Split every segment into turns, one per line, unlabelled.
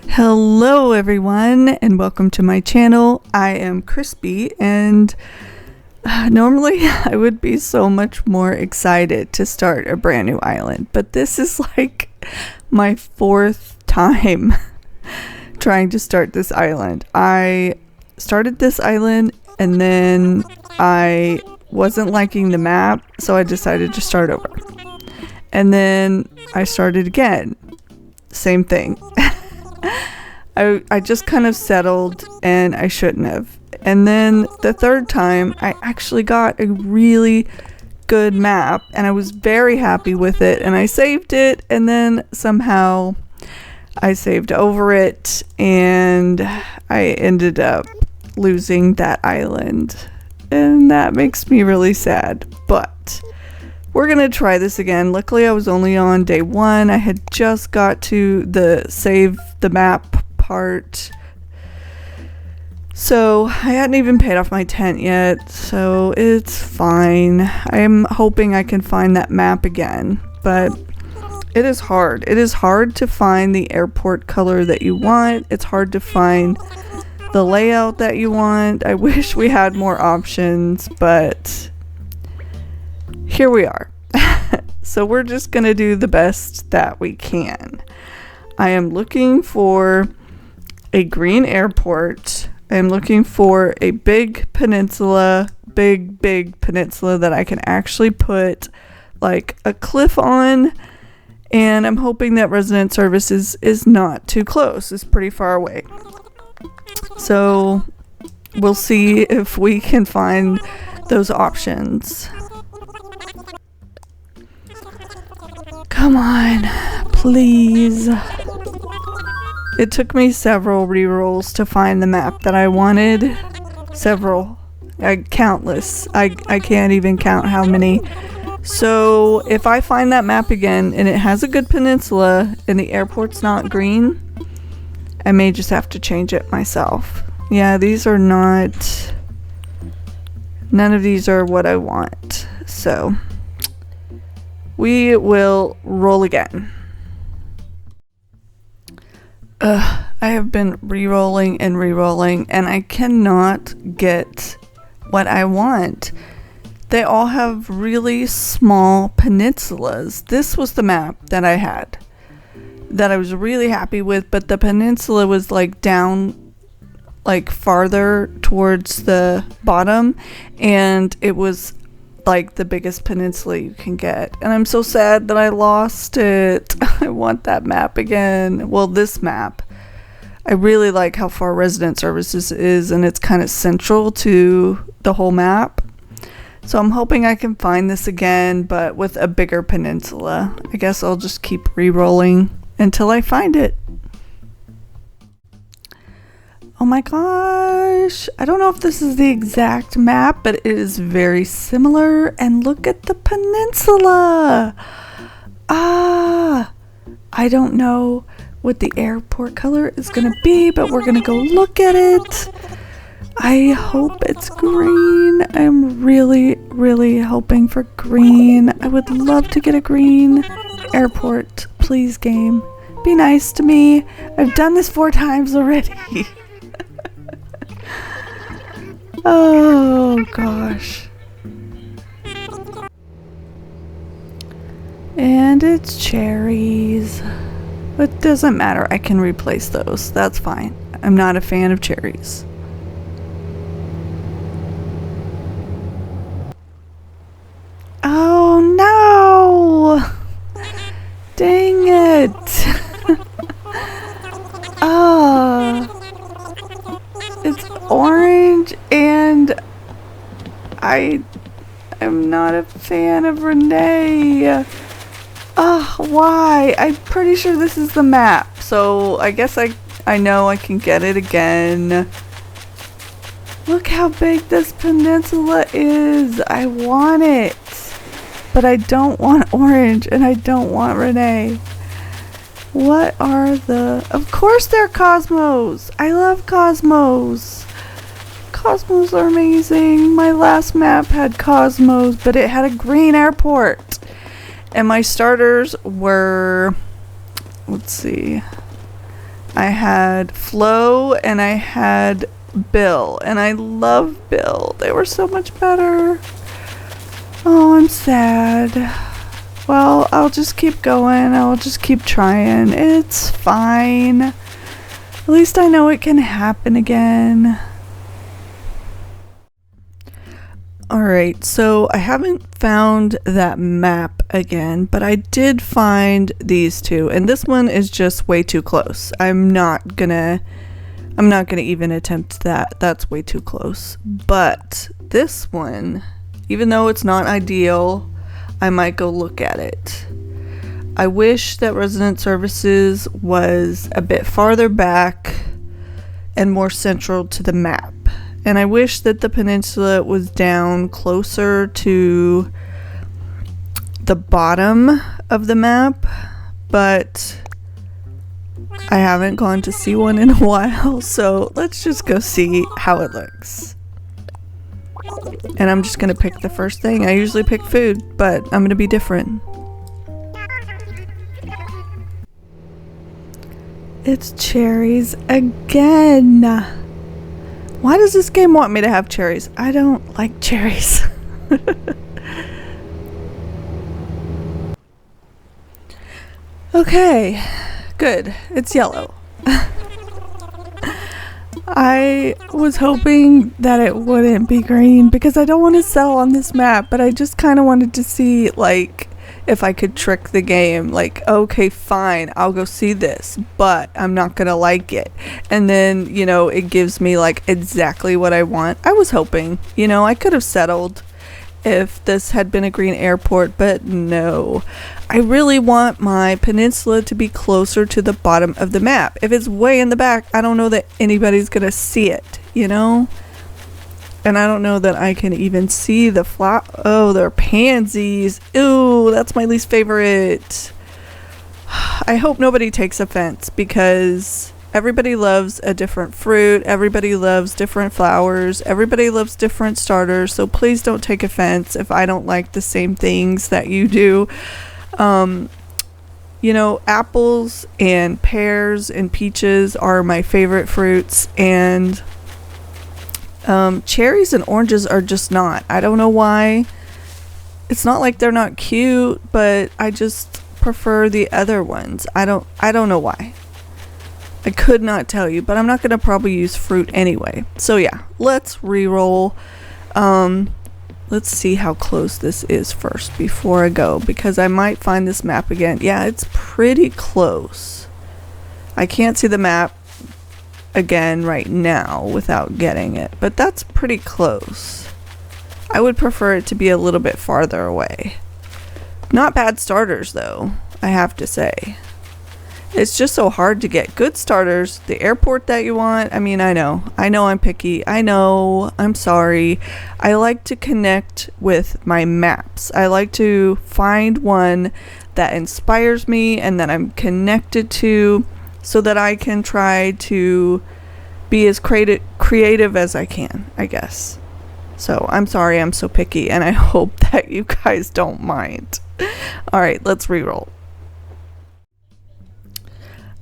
Hello everyone and welcome to my channel. I am Crispy and normally I would be so much more excited to start a brand new island, but this is like my fourth time trying to start this island. I started this island and then I wasn't liking the map, so I decided to start over. And then I started again. Same thing. I just kind of settled and I shouldn't have. And then the third time I actually got a really good map and I was very happy with it and I saved it, and then somehow I saved over it and I ended up losing that island, and that makes me really sad. But we're gonna try this again. Luckily I was only on day 1. I had just got to the save the map part, so I hadn't even paid off my tent yet, so it's fine. I'm hoping I can find that map again, but it is hard. It is hard to find the airport color that you want. It's hard to find the layout that you want. I wish we had more options, but here we are. So we're just gonna do the best that we can. I am looking for a green airport. I am looking for a big peninsula, big peninsula that I can actually put like a cliff on, and I'm hoping that resident services is not too close. It's pretty far away. So we'll see if we can find those options. Come on, please. It took me several rerolls to find the map that I wanted. Several. Countless. I can't even count how many. So if I find that map again and it has a good peninsula and the airport's not green, I may just have to change it myself. Yeah, these are not... None of these are what I want. So we will roll again. I have been re-rolling and re-rolling and I cannot get what I want. They all have really small peninsulas. This was the map that I had that I was really happy with, but the peninsula was like down, like farther towards the bottom, and it was like the biggest peninsula you can get, and I'm so sad that I lost it. I want that map again. Well, this map. I really like how far resident services is, and it's kind of central to the whole map. So I'm hoping I can find this again, but with a bigger peninsula. I guess I'll just keep re-rolling until I find it. Oh my gosh, I don't know if this is the exact map, but it is very similar, and look at the peninsula. I don't know what the airport color is gonna be, but we're gonna go look at it. I hope it's green. I'm really hoping for green. I would love to get a green airport. Please, game, be nice to me. I've done this 4 times already. Oh gosh. And it's cherries. It doesn't matter. I can replace those. That's fine. I'm not a fan of cherries. Oh no! Dang it! It's orange and I am not a fan of Renee. Why? I'm pretty sure this is the map, so I guess I know I can get it again. Look how big this peninsula is. I want it, but I don't want orange and I don't want Renee. What are the... Of course they're Cosmos. I love Cosmos. Cosmos are amazing. My last map had Cosmos, but it had a green airport. And my starters were let's see. I had Flo and I had Bill, and I love Bill. They were so much better. Oh, I'm sad. Well, I'll just keep going. I'll just keep trying. It's fine. At least I know it can happen again. Alright, so I haven't found that map again, but I did find these two, and this one is just way too close. I'm not gonna even attempt that. That's way too close. But this one, even though it's not ideal, I might go look at it. I wish that Resident Services was a bit farther back and more central to the map. And I wish that the peninsula was down closer to the bottom of the map, but I haven't gone to see one in a while, so let's just go see how it looks. And I'm just gonna pick the first thing. I usually pick food, but I'm gonna be different. It's cherries again. Why does this game want me to have cherries? I don't like cherries. Okay, good. It's yellow. I was hoping that it wouldn't be green because I don't want to sell on this map, but I just kind of wanted to see, like, if I could trick the game. Like, okay, fine, I'll go see this, but I'm not gonna like it. And then, you know, it gives me, like, exactly what I want. I was hoping, you know, I could have settled if this had been a green airport, but no. I really want my peninsula to be closer to the bottom of the map. If it's way in the back, I don't know that anybody's gonna see it, you know? And I don't know that I can even see the oh, they're pansies. Ew, that's my least favorite. I hope nobody takes offense because everybody loves a different fruit. Everybody loves different flowers. Everybody loves different starters. So please don't take offense if I don't like the same things that you do. You know, apples and pears and peaches are my favorite fruits, and cherries and oranges are just not. I don't know why. It's not like they're not cute, but I just prefer the other ones. I don't know why. I could not tell you, but I'm not going to probably use fruit anyway. So yeah, let's re-roll. Let's see how close this is first before I go, because I might find this map again. Yeah, it's pretty close. I can't see the map again right now without getting it, but that's pretty close. I would prefer it to be a little bit farther away. Not bad starters though, I have to say. It's just so hard to get good starters. The airport that you want, I mean, I know I'm picky. I know, I'm sorry. I like to connect with my maps. I like to find one that inspires me and that I'm connected to, so that I can try to be as creative as I can, I guess. So I'm sorry I'm so picky, and I hope that you guys don't mind. Alright, let's reroll.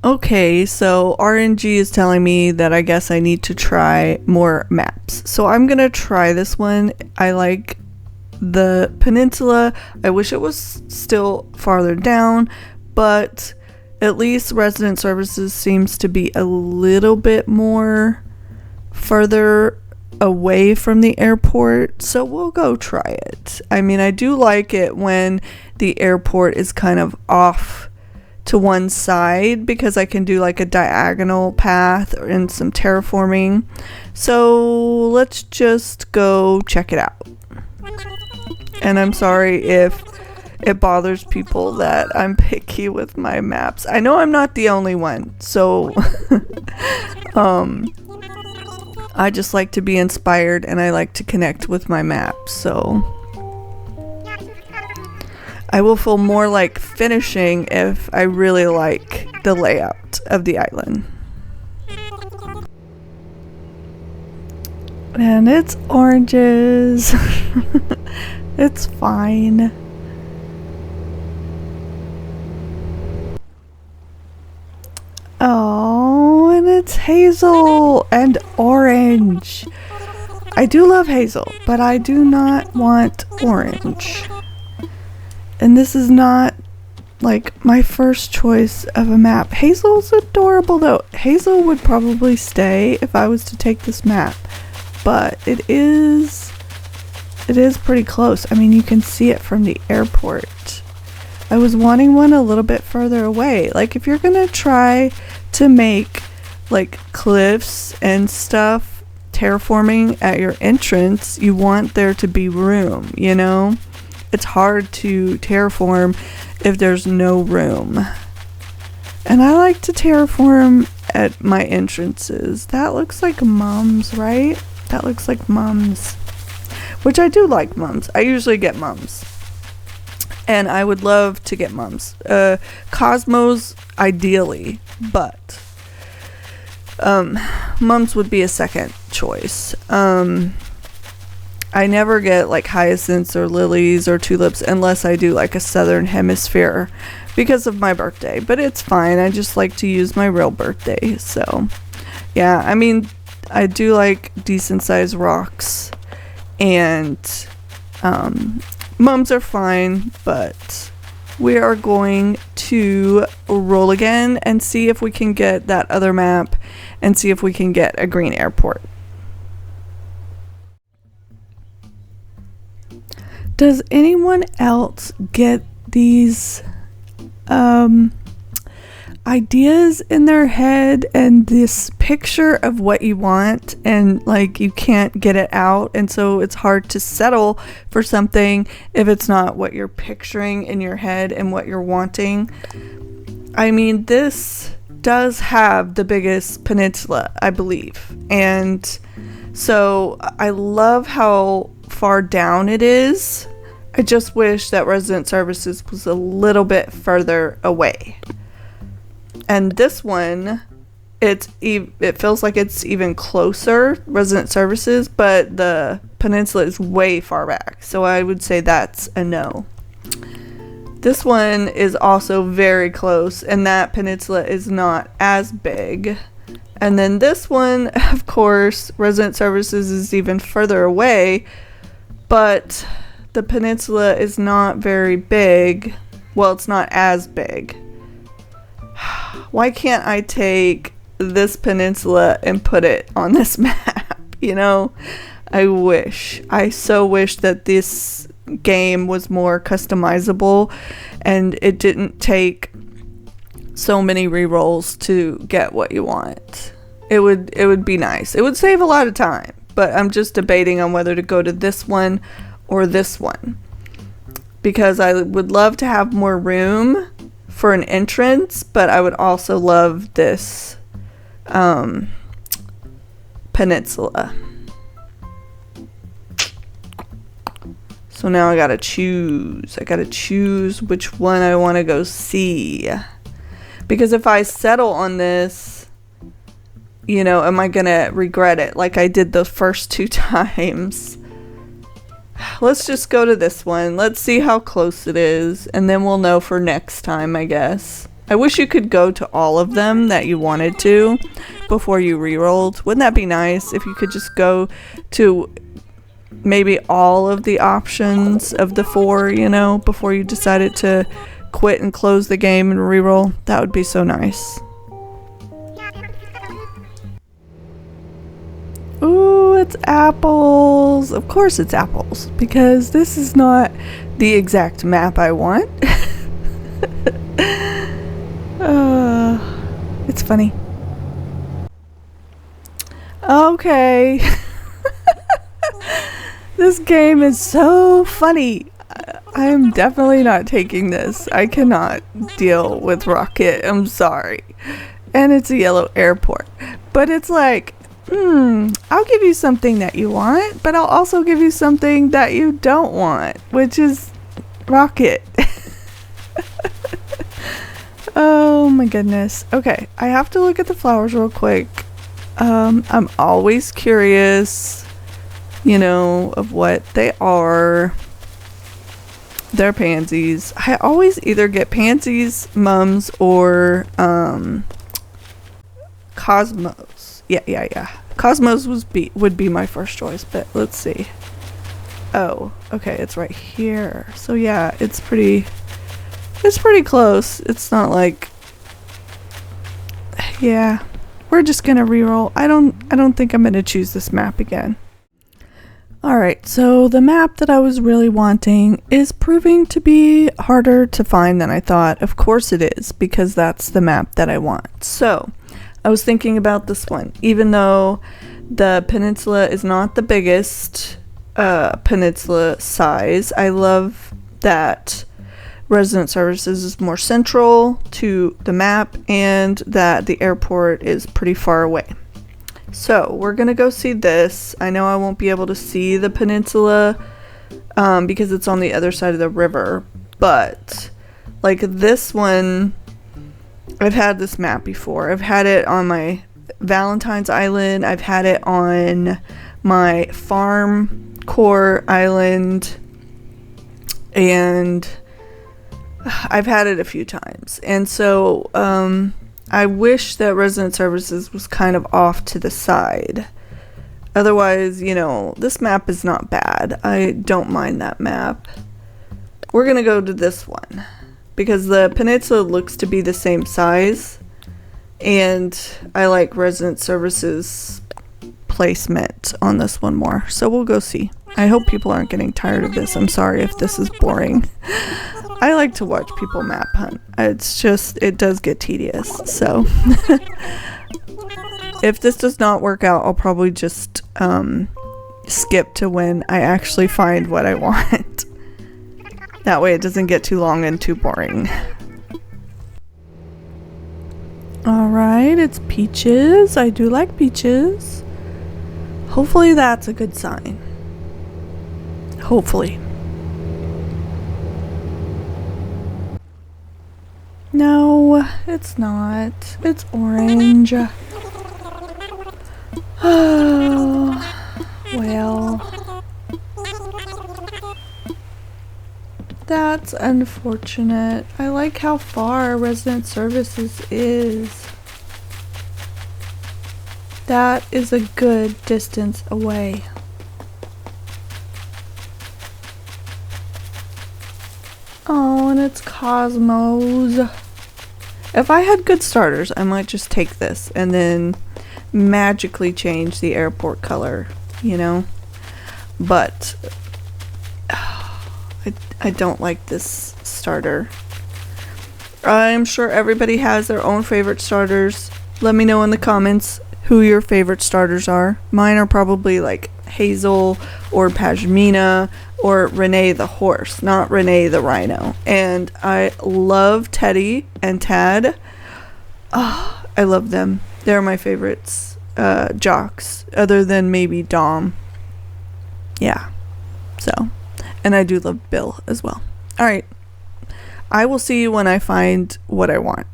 Okay, so RNG is telling me that I guess I need to try more maps. So I'm gonna try this one. I like the peninsula. I wish it was still farther down, but at least Resident Services seems to be a little bit more further away from the airport, so we'll go try it. I mean, I do like it when the airport is kind of off to one side, because I can do like a diagonal path and some terraforming. So let's just go check it out. And I'm sorry if it bothers people that I'm picky with my maps. I know I'm not the only one, so I just like to be inspired and I like to connect with my maps, so I will feel more like finishing if I really like the layout of the island. And it's oranges. It's fine. it's hazel and orange. I do love hazel, but I do not want orange. And this is not like my first choice of a map. Hazel's adorable though. Hazel would probably stay if I was to take this map, but it is pretty close. I mean, you can see it from the airport. I was wanting one a little bit further away. Like if you're gonna try to make like cliffs and stuff terraforming at your entrance, you want there to be room, you know? It's hard to terraform if there's no room. And I like to terraform at my entrances. That looks like mums, right? That looks like mums. Which I do like mums. I usually get mums. And I would love to get mums. Cosmos, ideally, but mums would be a second choice. I never get like hyacinths or lilies or tulips unless I do like a southern hemisphere because of my birthday, but it's fine. I just like to use my real birthday. So yeah, I mean, I do like decent sized rocks, and mums are fine, but we are going to roll again and see if we can get that other map and see if we can get a green airport. Does anyone else get these ideas in their head and this picture of what you want, and like you can't get it out, and so it's hard to settle for something if it's not what you're picturing in your head and what you're wanting? I mean, this does have the biggest peninsula, I believe, and so I love how far down it is. I just wish that resident services was a little bit further away. And this one, it feels like it's even closer, resident services, but the peninsula is way far back. So I would say that's a no. This one is also very close, and that peninsula is not as big. And then this one, of course, resident services is even further away, but the peninsula is not very big. Well, it's not as big. Why can't I take this peninsula and put it on this map? You know, I so wish that this game was more customizable and it didn't take so many rerolls to get what you want. It would be nice. It would save a lot of time, but I'm just debating on whether to go to this one or this one, because I would love to have more room for an entrance, but I would also love this peninsula. So now I gotta choose which one I want to go see, because if I settle on this, you know, am I gonna regret it like I did the first 2 times? Let's just go to this one. Let's see how close it is, and then we'll know for next time, I guess. I wish you could go to all of them that you wanted to before you re-rolled. Wouldn't that be nice if you could just go to maybe all of the options of the 4, you know, before you decided to quit and close the game and re-roll? That would be so nice. Ooh, it's apples. Of course it's apples, because this is not the exact map I want. It's funny. Okay. This game is so funny. I am definitely not taking this. I cannot deal with Rocket. I'm sorry. And it's a yellow airport. But it's like, I'll give you something that you want, but I'll also give you something that you don't want, which is Rocket. Oh my goodness. Okay, I have to look at the flowers real quick. I'm always curious, you know, of what they are. They're pansies. I always either get pansies, mums, or Cosmos. Yeah. Cosmos would be my first choice, but let's see. Oh, okay, it's right here. So yeah, it's pretty close. It's not like, yeah. We're just gonna reroll. I don't think I'm gonna choose this map again. Alright, so the map that I was really wanting is proving to be harder to find than I thought. Of course it is, because that's the map that I want. So, I was thinking about this one. Even though the peninsula is not the biggest peninsula size, I love that Resident Services is more central to the map and that the airport is pretty far away. So we're gonna go see this. I know I won't be able to see the peninsula because it's on the other side of the river, but like this one, I've had this map before. I've had it on my Valentine's Island. I've had it on my Farm Core Island, and I've had it a few times. And so I wish that Resident Services was kind of off to the side. Otherwise, you know, this map is not bad. I don't mind that map. We're gonna go to this one because the peninsula looks to be the same size, and I like Resident Services placement on this one more. So we'll go see. I hope people aren't getting tired of this. I'm sorry if this is boring. I like to watch people map hunt. It's just, it does get tedious. So if this does not work out, I'll probably just skip to when I actually find what I want. That way it doesn't get too long and too boring. Alright, it's peaches. I do like peaches. Hopefully that's a good sign. Hopefully. No, it's not. It's orange. Oh, well. That's unfortunate. I like how far Resident Services is. That is a good distance away. Oh, and it's Cosmos. If I had good starters, I might just take this and then magically change the airport color, you know? But I don't like this starter. I'm sure everybody has their own favorite starters. Let me know in the comments who your favorite starters are. Mine are probably like Hazel or Pashmina or Renee the horse, not Renee the rhino. And I love Teddy and Tad. Oh, I love them. They're my favorites jocks, other than maybe Dom. Yeah. So, and I do love Bill as well. All right. I will see you when I find what I want.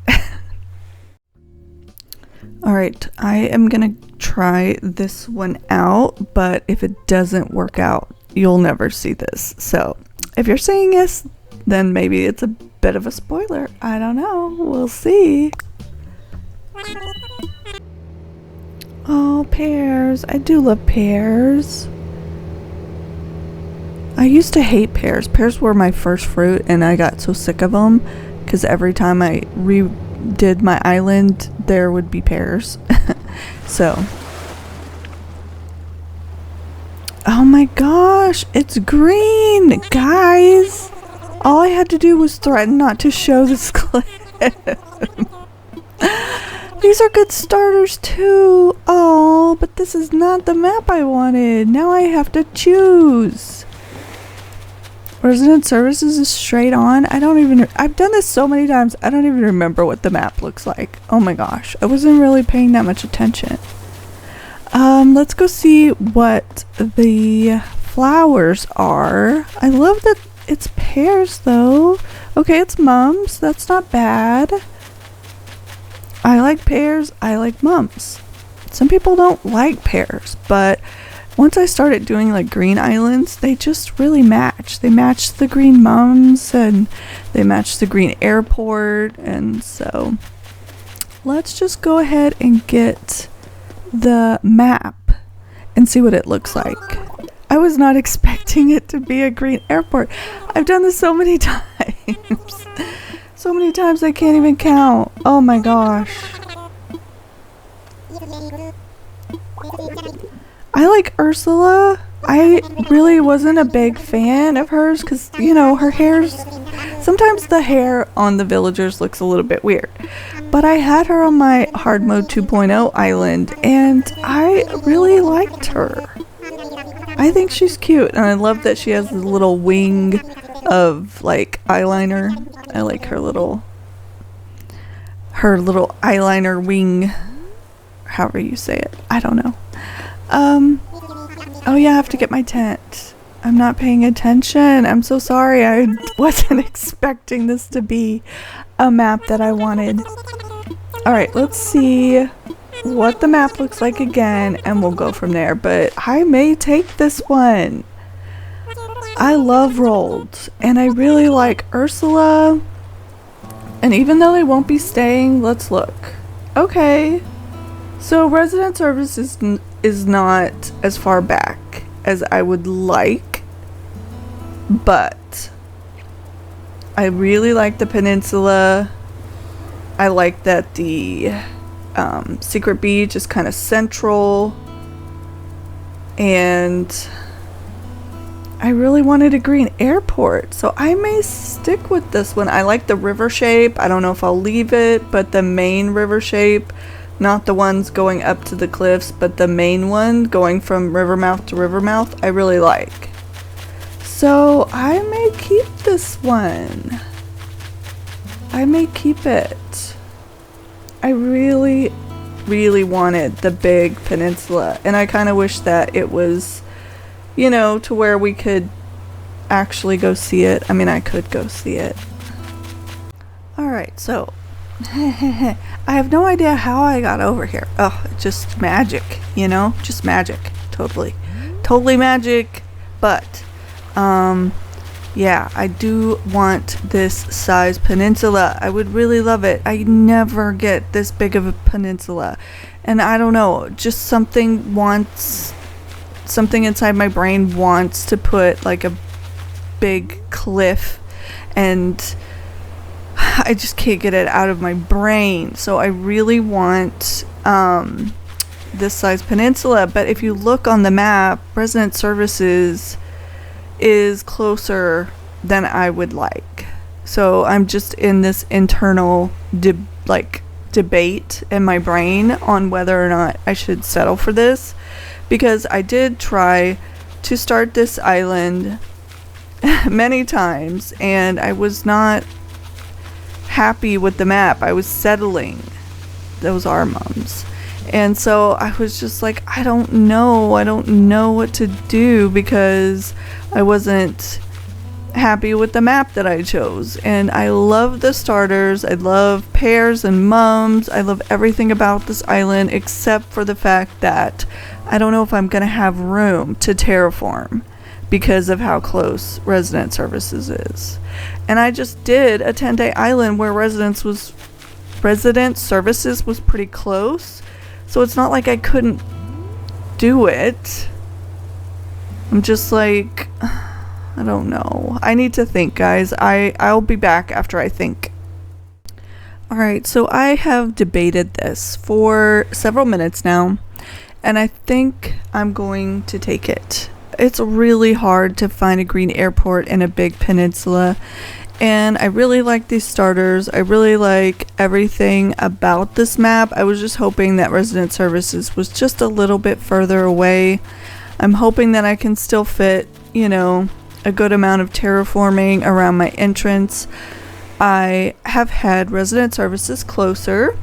Alright, I am gonna try this one out, but if it doesn't work out, you'll never see this. So, if you're saying yes, then maybe it's a bit of a spoiler. I don't know. We'll see. Oh, pears. I do love pears. I used to hate pears. Pears were my first fruit, and I got so sick of them because every time I redid my island, there would be pears. So, oh my gosh, it's green, guys. All I had to do was threaten not to show this clip. These are good starters too. Oh, but this is not the map I wanted. Now I have to choose. Resident Services is straight on. I've done this so many times, I don't even remember what the map looks like. Oh my gosh, I wasn't really paying that much attention. Let's go see what the flowers are. I love that it's pears though. Okay, it's mums. That's not bad. I like pears. I like mums. Some people don't like pears, but once I started doing like green islands, they just really match. They match the green mums and they match the green airport, and so let's just go ahead and get the map and see what it looks like. I was not expecting it to be a green airport. I've done this so many times. So many times I can't even count. Oh my gosh. I like Ursula. I really wasn't a big fan of hers because, you know, her hair's... Sometimes the hair on the villagers looks a little bit weird. But I had her on my hard mode 2.0 island and I really liked her. I think she's cute and I love that she has the little wing of like eyeliner. I like her little eyeliner wing, however you say it. I don't know. Oh yeah, I have to get my tent. I'm not paying attention. I'm so sorry. I wasn't expecting this to be a map that I wanted. Alright, let's see what the map looks like again and we'll go from there. But I may take this one. I love Rold and I really like Ursula. And even though they won't be staying, let's look. Okay. So resident service is not as far back as I would like, but I really like the peninsula. I like that the Secret Beach is kind of central, and I really wanted a green airport, so I may stick with this one. I like the river shape. I don't know if I'll leave it, but the main river shape, not the ones going up to the cliffs, but the main one going from river mouth to river mouth, I really like. So I may keep this one. I may keep it. I really, really wanted the big peninsula, and I kind of wish that it was, you know, to where we could actually go see it. I mean, I could go see it. Alright, so I have no idea how I got over here. Oh, just magic, you know? Just magic. Totally magic. But, yeah, I do want this size peninsula. I would really love it. I never get this big of a peninsula. And I don't know, just something inside my brain wants to put like a big cliff, and I just can't get it out of my brain. So I really want this size peninsula. But if you look on the map, resident services is closer than I would like. So I'm just in this internal debate in my brain on whether or not I should settle for this, because I did try to start this island many times and I was not happy with the map. I was settling. Those are mums. And so I was just like, I don't know what to do, because I wasn't happy with the map that I chose. And I love the starters, I love pears and mums, I love everything about this island except for the fact that I don't know if I'm gonna have room to terraform because of how close resident services is. And I just did a 10-day island where resident services was pretty close, so it's not like I couldn't do it. I'm just like, I don't know. I need to think, guys. I'll be back after I think. Alright, so I have debated this for several minutes now, and I think I'm going to take it. It's really hard to find a green airport in a big peninsula, and I really like these starters. I really like everything about this map. I was just hoping that resident services was just a little bit further away. I'm hoping that I can still fit, you know, a good amount of terraforming around my entrance. I have had resident services closer.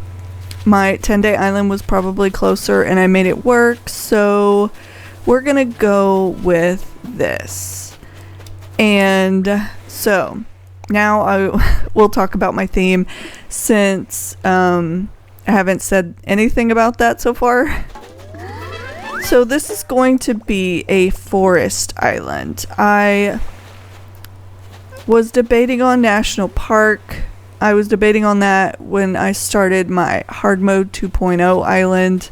My 10-day island was probably closer and I made it work, so we're gonna go with this. And so now I will talk about my theme, since I haven't said anything about that so far. So this is going to be a forest island. I was debating on national park, I was debating on that when I started my hard mode 2.0 island,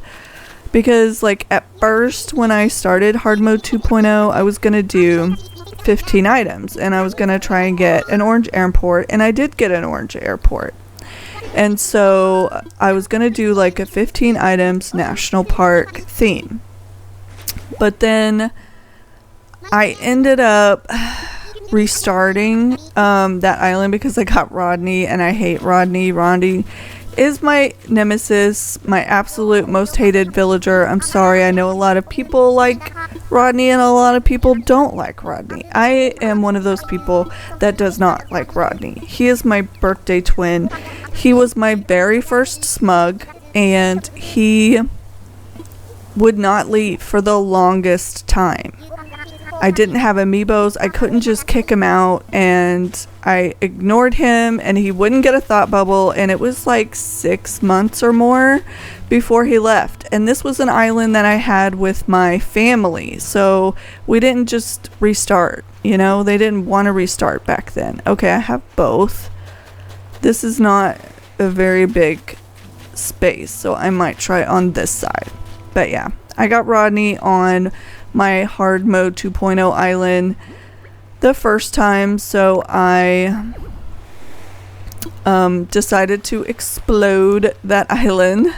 because like at first when I started hard mode 2.0, I was gonna do 15 items and I was gonna try and get an orange airport, and I did get an orange airport. And so I was gonna do like a 15 items national park theme, but then I ended up restarting that island because I got Rodney, and I hate Rodney. Rodney is my nemesis, my absolute most hated villager. I'm sorry, I know a lot of people like Rodney and a lot of people don't like Rodney. I am one of those people that does not like Rodney. He is my birthday twin. He was my very first smug, and he would not leave for the longest time. I didn't have amiibos. I couldn't just kick him out, and I ignored him, and he wouldn't get a thought bubble, and it was like 6 months or more before he left. And this was an island that I had with my family, so we didn't just restart, you know? They didn't want to restart back then. Okay, I have both. This is not a very big space, so I might try on this side. But yeah, I got Rodney on my hard mode 2.0 island the first time, so I decided to explode that island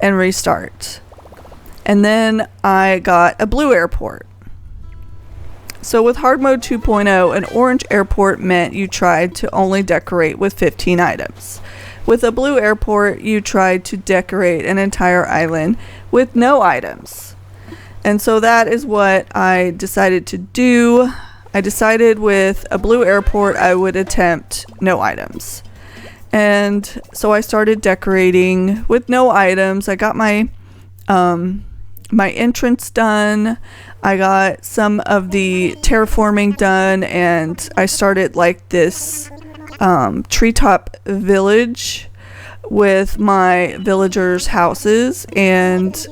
and restart. And then I got a blue airport. So with hard mode 2.0, an orange airport meant you tried to only decorate with 15 items. With a blue airport, you tried to decorate an entire island with no items. And so that is what I decided to do. I decided with a blue airport I would attempt no items. And so I started decorating with no items. I got my my entrance done. I got some of the terraforming done, and I started like this treetop village with my villagers' houses, and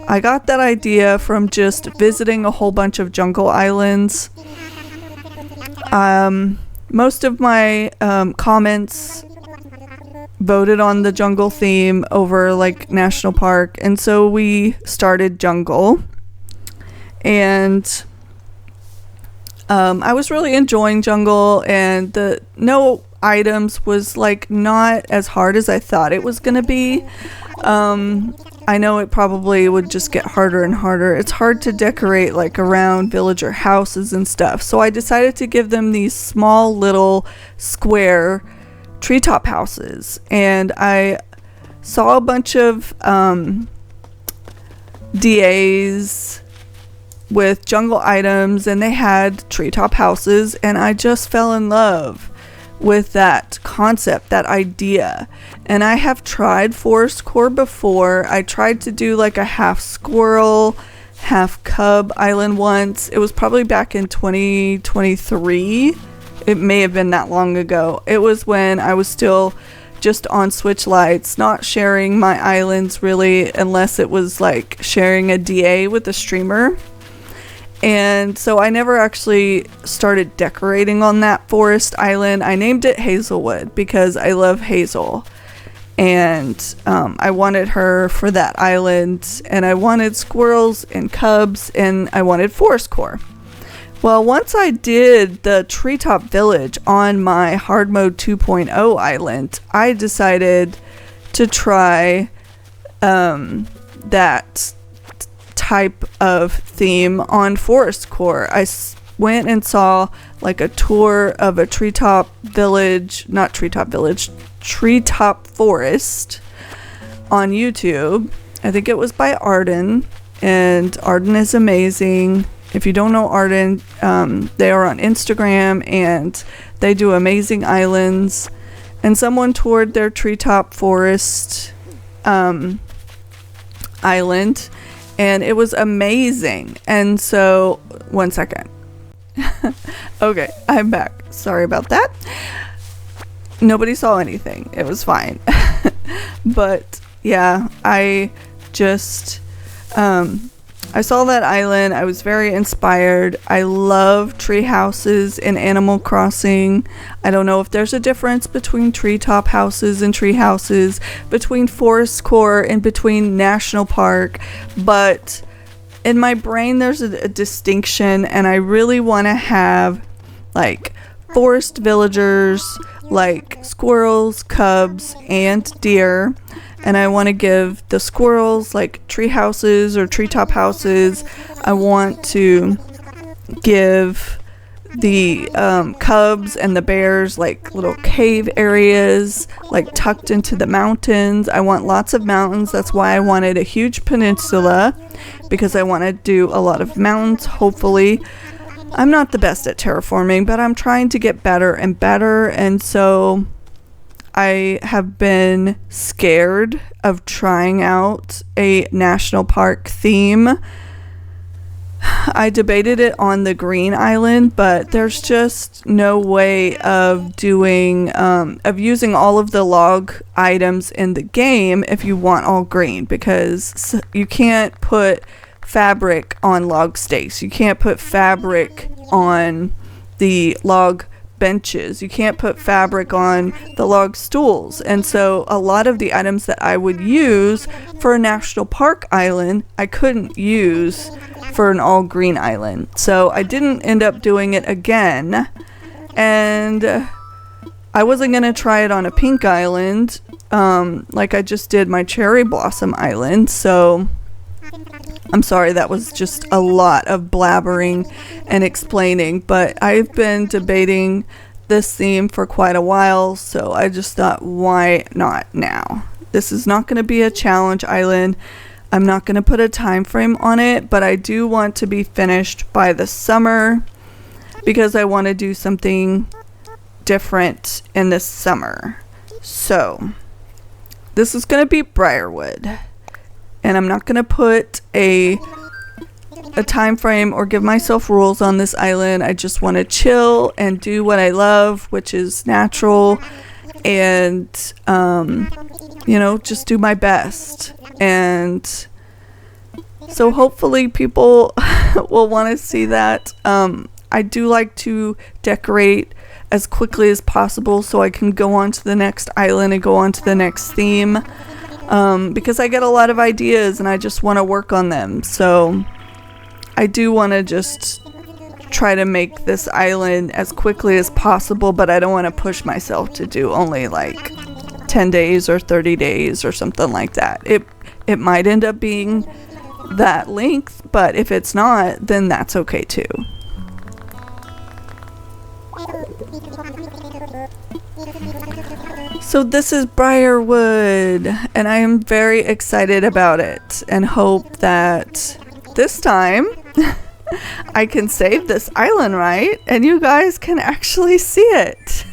I got that idea from just visiting a whole bunch of jungle islands. Most of my comments voted on the jungle theme over like national park, and so we started jungle, and I was really enjoying jungle, and the no items was like not as hard as I thought it was gonna be. I know it probably would just get harder and harder. It's hard to decorate like around villager houses and stuff. So I decided to give them these small little square treetop houses. And I saw a bunch of DAs with jungle items, and they had treetop houses, and I just fell in love with that concept, that idea. And I have tried forest core before. I tried to do like a half squirrel, half cub island once. It was probably back in 2023. It may have been that long ago. It was when I was still just on Switch Lights, not sharing my islands really, unless it was like sharing a DA with a streamer. And so I never actually started decorating on that forest island. I named it Hazelwood because I love Hazel, and I wanted her for that island, and I wanted squirrels and cubs, and I wanted forest core. Well, once I did the treetop village on my hard mode 2.0 island, I decided to try that type of theme on forest core. I went and saw like a tour of a treetop village, not treetop village, treetop forest on YouTube. I think it was by Arden, and Arden is amazing. If you don't know Arden, they are on Instagram, and they do amazing islands. And someone toured their treetop forest island, and it was amazing. And so, one second. Okay, I'm back. Sorry about that. Nobody saw anything. It was fine. But yeah, I I saw that island. I was very inspired. I love tree houses in Animal Crossing. I don't know if there's a difference between treetop houses and tree houses, between forest core and between national park, but in my brain there's a distinction, and I really want to have like forest villagers, like squirrels, cubs, and deer. And I want to give the squirrels like tree houses or treetop houses. I want to give the cubs and the bears like little cave areas, like tucked into the mountains. I want lots of mountains. That's why I wanted a huge peninsula, because I want to do a lot of mountains, hopefully. I'm not the best at terraforming, but I'm trying to get better and better, and so I have been scared of trying out a national park theme. I debated it on the green island, but there's just no way of doing, of using all of the log items in the game if you want all green, because you can't put fabric on log stakes. You can't put fabric on the log benches. You can't put fabric on the log stools. And so a lot of the items that I would use for a national park island, I couldn't use for an all green island. So I didn't end up doing it again. And I wasn't going to try it on a pink island, like I just did my cherry blossom island. So I'm sorry, that was just a lot of blabbering and explaining, but I've been debating this theme for quite a while, so I just thought, why not now? This is not going to be a challenge island. I'm not going to put a time frame on it, but I do want to be finished by the summer, because I want to do something different in the summer. So this is going to be Briarwood. And I'm not going to put a time frame or give myself rules on this island. I just want to chill and do what I love, which is natural, and just do my best. And so hopefully people will want to see that. I do like to decorate as quickly as possible so I can go on to the next island and go on to the next theme. Because I get a lot of ideas and I just want to work on them. So I do want to just try to make this island as quickly as possible, but I don't want to push myself to do only like 10 days or 30 days or something like that. It might end up being that length, but if it's not, then that's okay too. So this is Briarwood, and I am very excited about it and hope that this time I can save this island right and you guys can actually see it.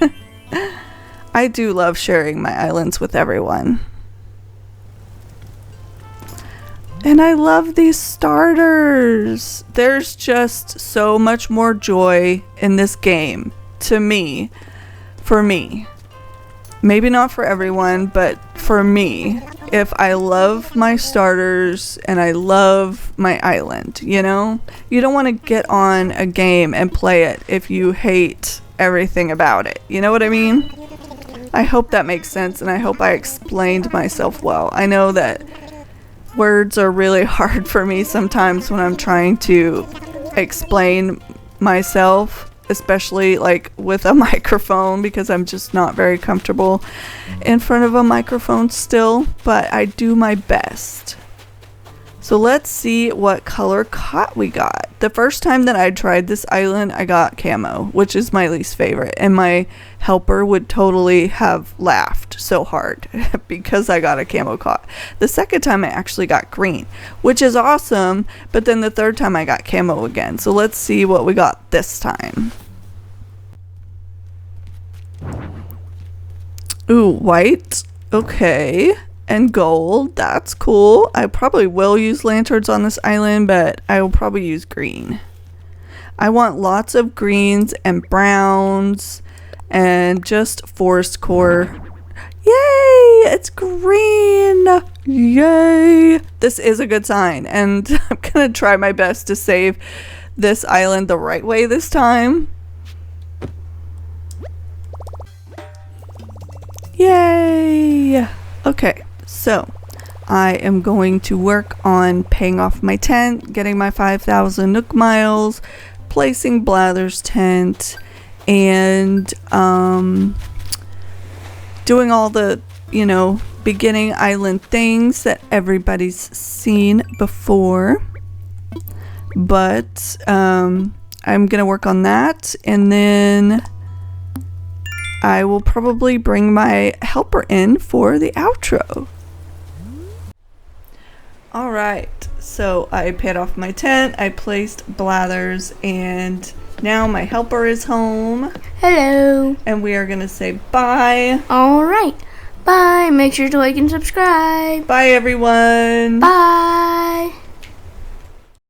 I do love sharing my islands with everyone. And I love these starters. There's just so much more joy in this game to me, for me. Maybe not for everyone, but for me, if I love my starters and I love my island, you know? You don't want to get on a game and play it if you hate everything about it. You know what I mean? I hope that makes sense, and I hope I explained myself well. I know that words are really hard for me sometimes when I'm trying to explain myself, especially like with a microphone, because I'm just not very comfortable in front of a microphone still, but I do my best. So let's see what color cot we got. The first time that I tried this island, I got camo, which is my least favorite, and my helper would totally have laughed so hard because I got a camo cot. The second time I actually got green, which is awesome, but then the third time I got camo again. So let's see what we got this time. Ooh, white. Okay. And gold. That's cool. I probably will use lanterns on this island, but I will probably use green. I want lots of greens and browns and just forest core. Yay! it's green. Yay. This is a good sign, and I'm gonna try my best to save this island the right way this time. Yay. Okay, so I am going to work on paying off my tent, getting my 5,000 Nook miles, placing Blather's tent, and doing all the, beginning island things that everybody's seen before. But I'm gonna work on that, and then I will probably bring my helper in for the outro. Alright, so I paid off my tent, I placed Blather's, and now my helper is home.
Hello.
And we are gonna say bye.
Alright. Bye. Make sure to like and subscribe.
Bye, everyone.
Bye.